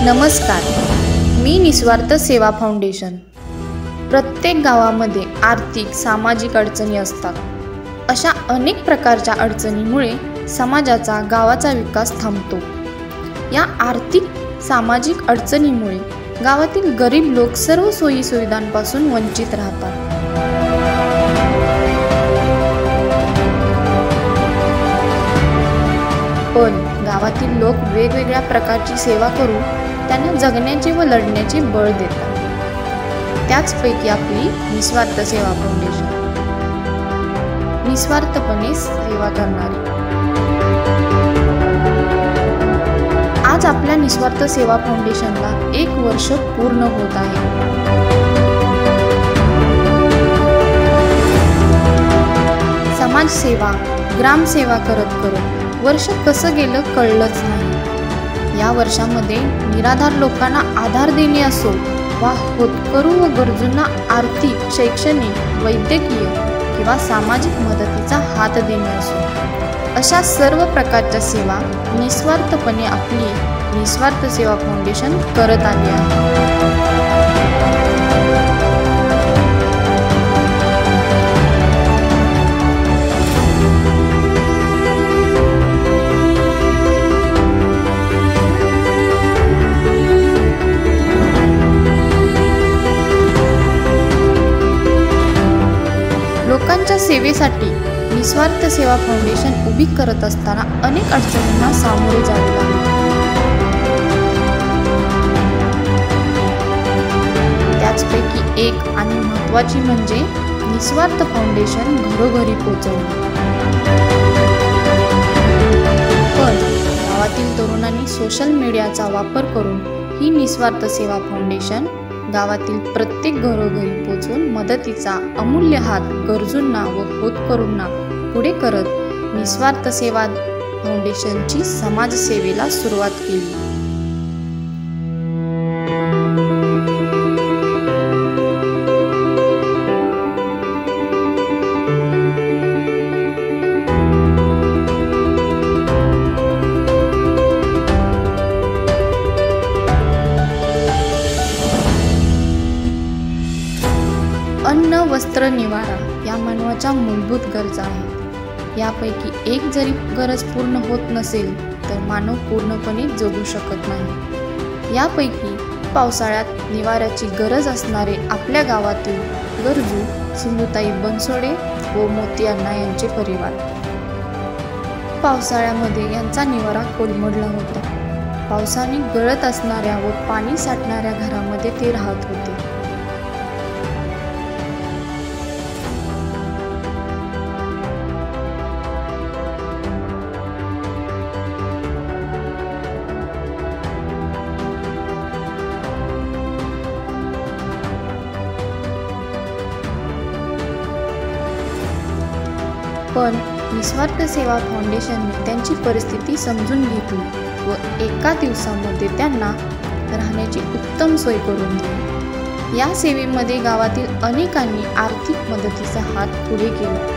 नमस्कार, मी निस्वार्थ सेवा फाउंडेशन। प्रत्येक गावामध्ये आर्थिक सामाजिक अडचणी असतात। अशा अनेक प्रकारच्या अडचणीमुळे समाजाचा गावाचा विकास थांबतो। या आर्थिक सामाजिक अडचणीमुळे गावातील गरीब लोक सर्व सोयी सुविधांपासून वंचित राहतात। पण गावातील लोक वेगवेगळ्या प्रकारची सेवा करून त्यांना जगण्याचे व लढण्याचे बळ देतात। त्याचपैकी आपली निस्वार्थ सेवा फाउंडेशन निस्वार्थपणे सेवा करणारी। आज आपल्या निस्वार्थ सेवा फाउंडेशनला 1 वर्ष पूर्ण होत आहे। समाजसेवा, ग्रामसेवा करत वर्ष कसं गेलं कळलंच नाही। या वर्षामध्ये निराधार लोकांना आधार देणे असो वा होतकरू व गरजूंना आर्थिक, शैक्षणिक, वैद्यकीय किंवा सामाजिक मदतीचा हात देणे असो, अशा सर्व प्रकारच्या सेवा निस्वार्थपणे आपली निस्वार्थ सेवा फाउंडेशन करत आली आहे। लोकांच्या सेवेसाठी निस्वार्थ सेवा फाउंडेशन उभी करत असताना अनेक अडचणींना सामोरे जावे लागले। त्याचपैकी एक आणि महत्त्वाची म्हणजे निस्वार्थ फाउंडेशन घरोघरी पोहोचवणे। पण गावातील तरुणांनी सोशल मीडियाचा वापर करून ही निस्वार्थ सेवा फाउंडेशन गावातील प्रत्येक घरोघरी पोहोचून मदतीचा अमूल्य हात गरजूंना व होतकरूंना पुढे करत निस्वार्थ सेवा फाउंडेशनची समाजसेवेला सुरुवात केली। अन्न, वस्त्र, निवारा या मानवाच्या मूलभूत गरजा आहेत। यापैकी एक जरी गरज पूर्ण होत नसेल तर मानव पूर्णपणे जगू शकत नाही। यापैकी पावसाळ्यात निवाऱ्याची गरज असणारे आपल्या गावातील गरजू सिंधुताई बनसोडे व मोती अण्णा यांचे परिवार। पावसाळ्यामध्ये यांचा निवारा कोलमडला होता। पावसाने गळत असणाऱ्या व पाणी साठणाऱ्या घरामध्ये ते राहत होते। पण निस्वार्थ सेवा फाउंडेशनने त्यांची परिस्थिती समजून घेतली व एका दिवसामध्ये त्यांना राहण्याची उत्तम सोय करून दिली। या सेवेमध्ये गावातील अनेकांनी आर्थिक मदतीचा हात पुढे केला।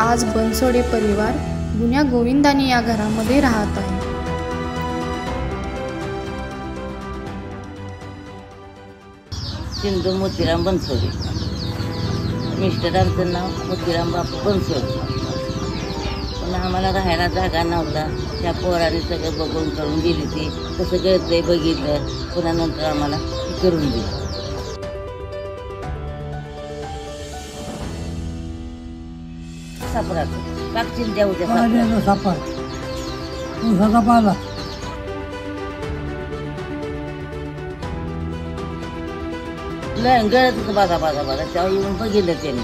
आज बनसोडे परिवार गुण्या गोविंदाने या घरामध्ये राहत आहे। सिंधू मोतीराम बनसोडे, मिस्टरांचं नाव मोतीराम बापू बनसोडे। पण आम्हाला राहायला जागा नव्हता। त्या पोराने सगळं बघून करून दिली, ती कसं गळतंय बघितलं, पुन्हा नंतर आम्हाला करून दिली। चिंत्या होत्या गळत होतं बाजा तेव्हा येऊन बघितलं त्यांनी।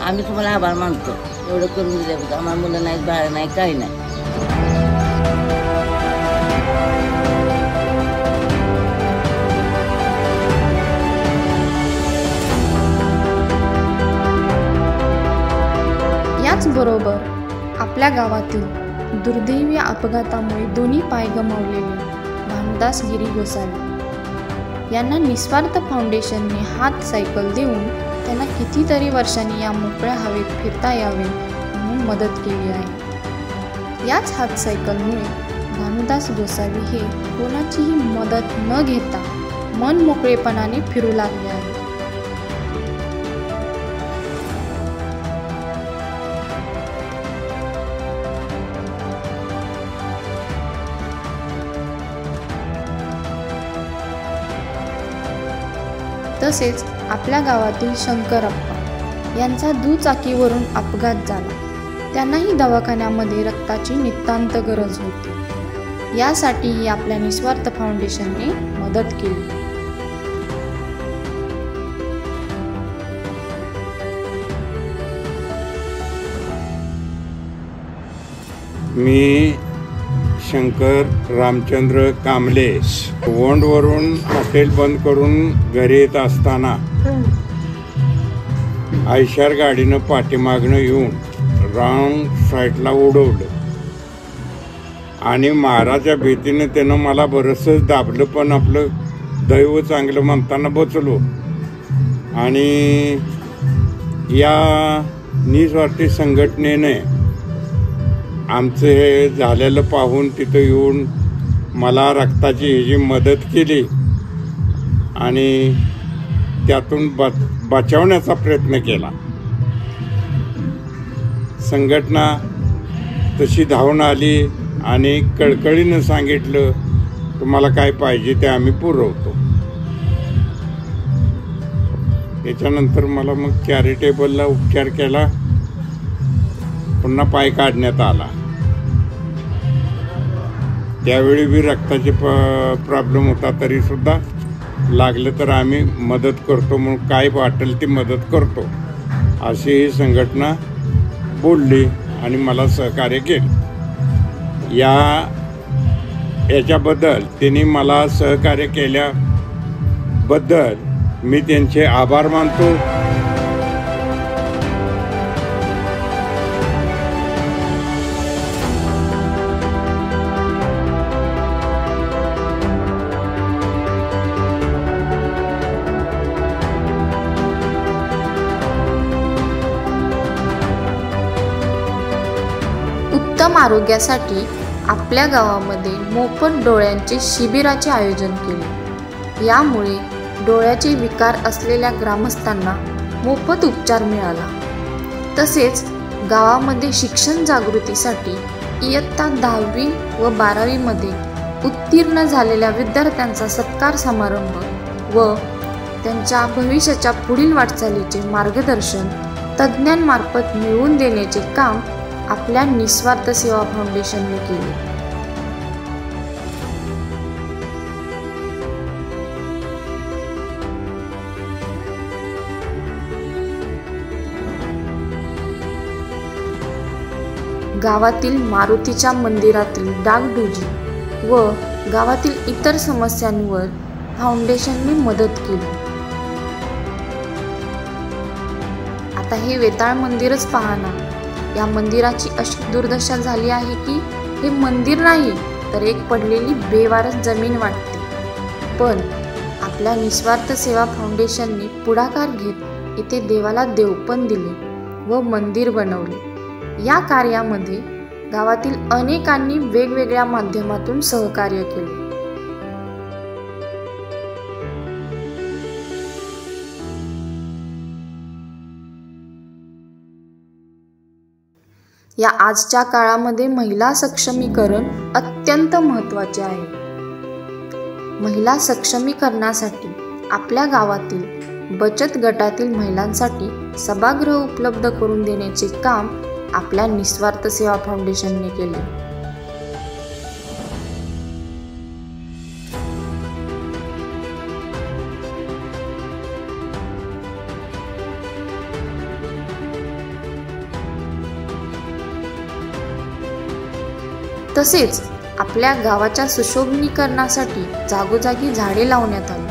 आम्ही तुम्हाला आभार मानतो एवढं करून दिल्याबद्दल. आम्हाला मुलं नाहीत, बाळ नाही, काही नाही. याचबरोबर आपल्या गावातील दुर्दैवी अपघातामुळे दोन्ही पाय गमावलेले भानुदास गिरी गोसावी यांना निस्वार्थ फाउंडेशनने हात सायकल देऊन त्यांना कितीतरी वर्षांनी या मोकळ्या हवेत फिरता यावे म्हणून मदत केली आहे. याच हात सायकलमुळे भानुदास गोसावी हे कोणाचीही मदत न घेता मन मोकळेपणाने फिरू लागले आहे. तसेच आपल्या गावातील शंकरप्पा यांचा दुचाकीवरून अपघात झाला. त्यांनाही दवाखान्यामध्ये रक्ताची नितांत गरज होती. यासाठी आपल्या निस्वार्थ फाउंडेशनने मदत केली. मी शंकर रामचंद्र कांबले गोंडवरून हॉटेल बंद करून घरी येत असताना आयशर गाडीनं पाठीमागनं येऊन रॉंग साईडला उडवलं आणि माराच्या भीतीनं त्यानं मला बरंचसं दाबलं, पण आपलं दैव चांगलं म्हणताना बचलो. आणि या निस्वार्थी संघटनेने आमचं हे झालेलं पाहून तिथं येऊन मला रक्ताची ह्याची मदत केली आणि त्यातून बचावण्याचा प्रयत्न केला. संघटना तशी धावून आली आणि कळकळीनं सांगितलं तुम्हाला काय पाहिजे ते आम्ही पुरवतो. त्याच्यानंतर मला मग चॅरिटेबलला उपचार केला, पुन्हा पाय काढण्यात आला. त्यावेळी बी रक्ताचे प्रॉब्लेम होता, तरीसुद्धा लागलं तर आम्ही मदत करतो म्हणून काय वाटेल ती मदत करतो अशी ही संघटना बोलली आणि मला सहकार्य केलं. याच्याबद्दल त्यांनी मला सहकार्य केल्याबद्दल मी त्यांचे आभार मानतो. उत्तम आरोग्यासाठी आपल्या गावामध्ये मोफत डोळ्यांचे शिबिराचे आयोजन केले. यामुळे डोळ्याचे विकार असलेल्या ग्रामस्थांना मोफत उपचार मिळाला. तसेच गावामध्ये शिक्षण जागृतीसाठी इयत्ता 10वी व 12वीमध्ये उत्तीर्ण झालेल्या विद्यार्थ्यांचा सत्कार समारंभ व त्यांच्या भविष्याच्या पुढील वाटचालीचे मार्गदर्शन तज्ज्ञांमार्फत मिळवून देण्याचे काम आपल्या निस्वार्थ सेवा फाउंडेशनने केले. गावातील मारुतीच्या मंदिरातील डागडुजी व गावातील इतर समस्यांवर फाउंडेशनने मदत केली. आता हे वेताळ मंदिरच पहा ना. या मंदिराची अशी दुर्दशा झाली आहे की हे मंदिर नाही तर एक पडलेली बेवारस जमीन वाटते. पण आपल्या निस्वार्थ सेवा फाउंडेशनने पुढाकार घेत इथे देवाला देवपण दिले व मंदिर बनवले. या कार्यामध्ये गावातील अनेकांनी वेगवेगळ्या माध्यमातून सहकार्य केले. या आजच्या काळामध्ये महिला सक्षमीकरण अत्यंत महत्त्वाचे आहे. महिला सक्षमीकरणासाठी आपल्या गावातील बचत गटातील महिलांसाठी सभागृह उपलब्ध करून देण्याचे काम आपल्या निस्वार्थ सेवा फाउंडेशनने केले. तसेच आपल्या गावाच्या सुशोभीकरणासाठी जागोजागी झाडे लावण्यात आली.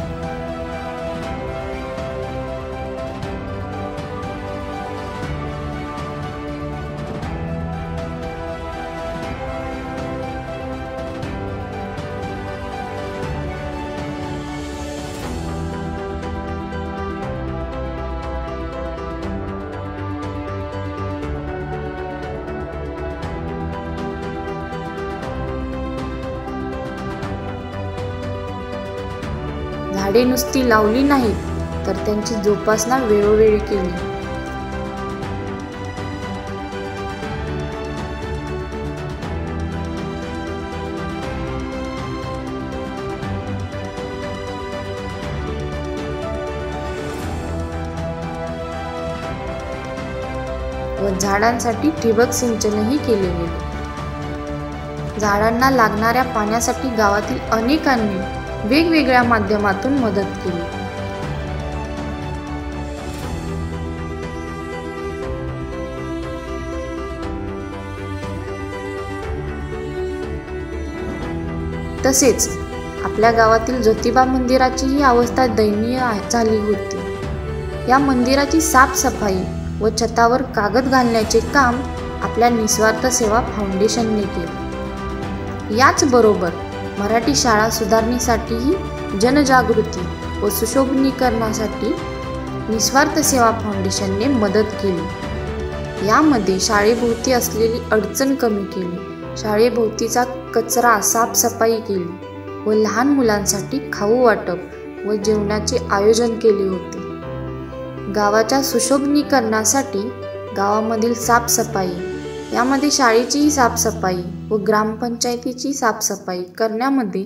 झाडे नुसती लावली नाहीत तर त्यांची जोपासना वेळोवेळी केली. व झाडांसाठी ठिबक सिंचनही केले गेले. झाडांना लागणाऱ्या पाण्यासाठी गावातील अनेकांनी वेगवेगळ्या माध्यमातून मदत केली. तसेच आपल्या गावातील ज्योतिबा मंदिराचीही अवस्था दयनीय झाली होती. या मंदिराची साफसफाई व छतावर कागद घालण्याचे काम आपल्या निस्वार्थ सेवा फाउंडेशनने केले. याचबरोबर मराठी शाळा सुधारणेसाठीही जनजागृती व सुशोभीकरणासाठी निस्वार्थ सेवा फाउंडेशनने मदत केली. यामध्ये शाळेभोवती असलेली अडचण कमी केली, शाळेभोवतीचा कचरा साफसफाई केली व लहान मुलांसाठी खाऊ वाटप व जेवणाचे आयोजन केले होते. गावाच्या सुशोभीकरणासाठी गावामधील साफसफाई, यामध्ये शाळेचीही साफसफाई व ग्रामपंचायतीची साफसफाई करण्यामध्ये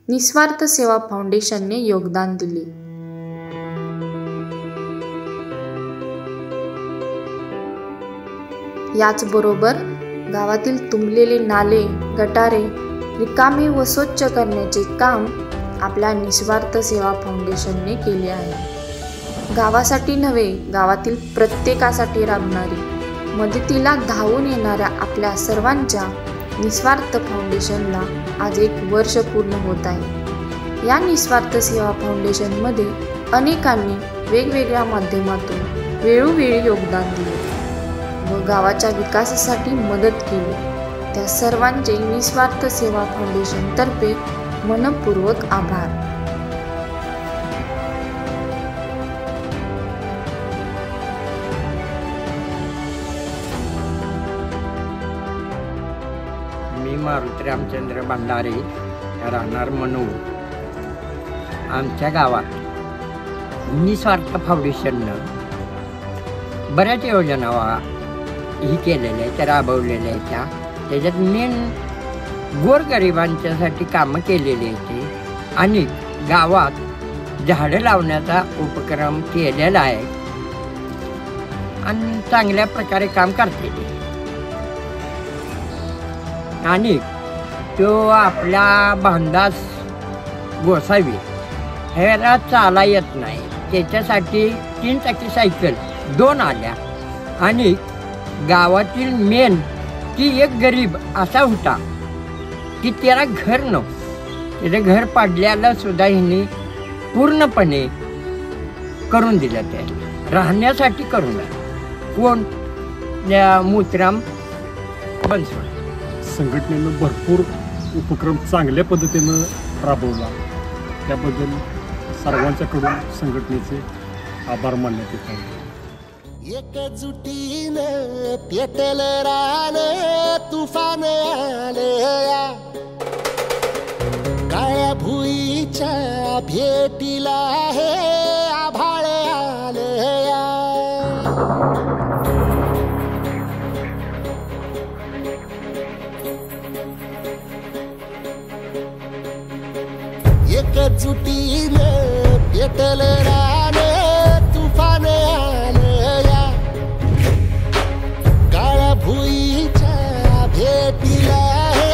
निस्वार्थ सेवा फाउंडेशनने योगदान दिले. याचबरोबर गावातील तुंबलेले नाले, गटारे रिकामे व स्वच्छ करण्याचे काम आपल्या निस्वार्थ सेवा फाउंडेशनने केले आहे. गावासाठी नव्हे, गावातील प्रत्येकासाठी राबणारी, मदतीला धावून येणाऱ्या आपल्या सर्वांच्या निस्वार्थ फाउंडेशनला आज 1 वर्ष पूर्ण होत आहे. या निस्वार्थ सेवा फाउंडेशनमध्ये अनेकांनी वेगवेगळ्या माध्यमातून वेळोवेळी योगदान दिले व गावाच्या विकासासाठी मदत केली. त्या सर्वांचे निस्वार्थ सेवा फाउंडेशनतर्फे मनपूर्वक आभार. मी मारुती रामचंद्र भंडारे, राहणार मनोर. आमच्या गावात निस्वार्थ फाउंडेशननं बऱ्याच योजना ही केलेल्या आहेत, राबवलेल्या आहेत. त्याच्यात मेन गोरगरिबांच्यासाठी कामं केलेली आहेत आणि गावात झाडं लावण्याचा उपक्रम केलेला आहे आणि चांगल्या प्रकारे काम करते ते. आणि तो आपला भांडास गोसावी ह्याला चाला येत नाही, त्याच्यासाठी 3 चाकी सायकल 2 आल्या. आणि गावातील मेन की एक गरीब असा होता की त्याला घर नव्हतं, त्याचं घर पाडल्याला सुद्धा ह्यांनी पूर्णपणे करून दिलं. त्याला राहण्यासाठी करून कोण मोतीराम बनसोड. संघटनेनं भरपूर उपक्रम चांगल्या पद्धतीनं राबवला, त्याबद्दल सर्वांच्याकडून संघटनेचे आभार मानण्यात येत आहे. एकजुटीनं पेटलं रान, तुफान आलया, काळ्या भुईच्या भेटीला हे आभाळ आलया. एकजुटीनं पेटलं रान, तुफान आलया, काळ्या भुईच्या भेटीला हे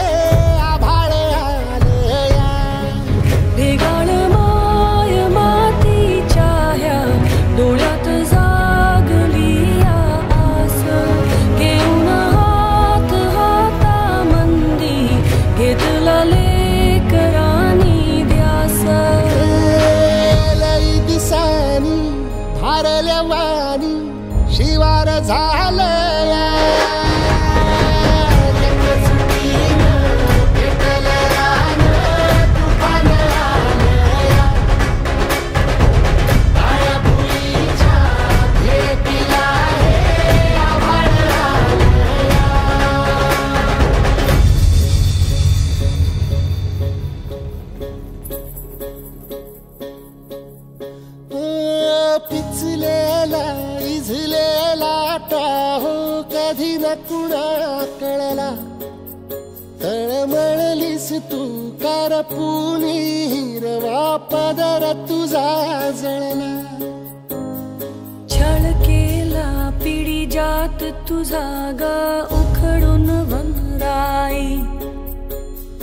आभाळ आलया. वेगाळ माय मातीच्या झालं या पिचलेला इझलेला टाहो कधी न कुणा कळला तळमळलीस तू कारपुनी हिरवा पदर तुझा जळला छळ केला पिढी जात तुझा ग उखडून वनराई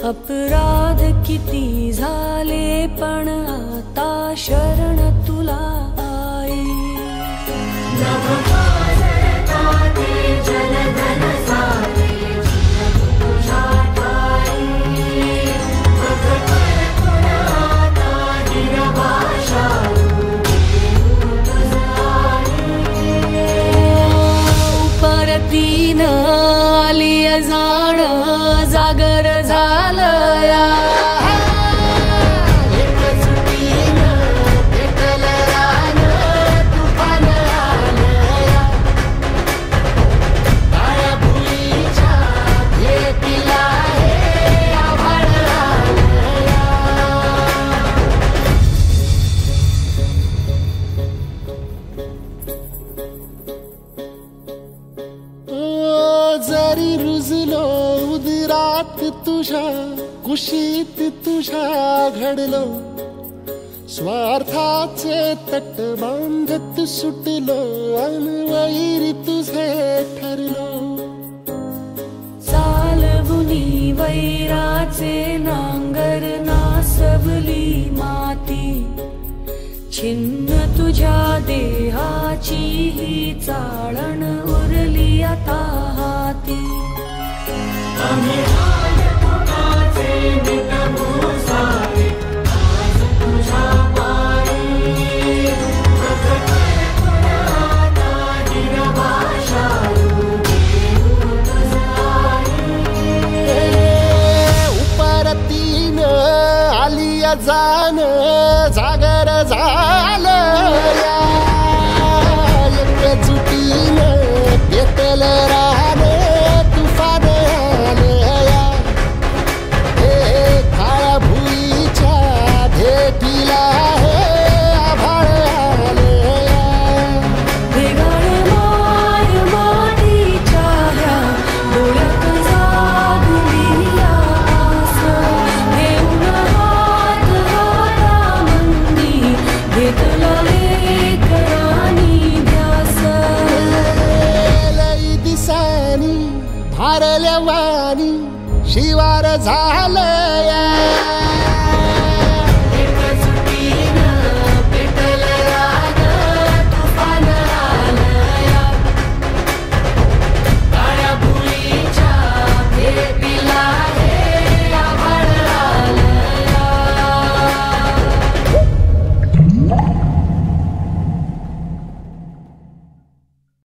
अपराध किती झाले पण आता शरण तुला आई परतीन आली जाण जागर झालं या जरी रुजलो उदरात तुझ्या कुशीत तुझ्या घडलो स्वार्थाचे तट बांधत सुटलो अनवैरी तुझे ठरलो चालवुनी वैराचे नांगर नासवली माती छिन्न तुझ्या देहाची ही चाळण उरली आता हाती उपरतीन आली जाण जागर झालं या एकजुटीनं पेटलं राहणे तुफान आलं या हे काळ्या भुईच्या भेटीला हे आभाळ आलं या भेगाळ माय मातीच्या ह्या डोळ्यात जागली आस घेऊन हात हातामंदी घेतला लेकरांनी ध्यास लई दिसानी भारल्या वाणी शिवार झालं या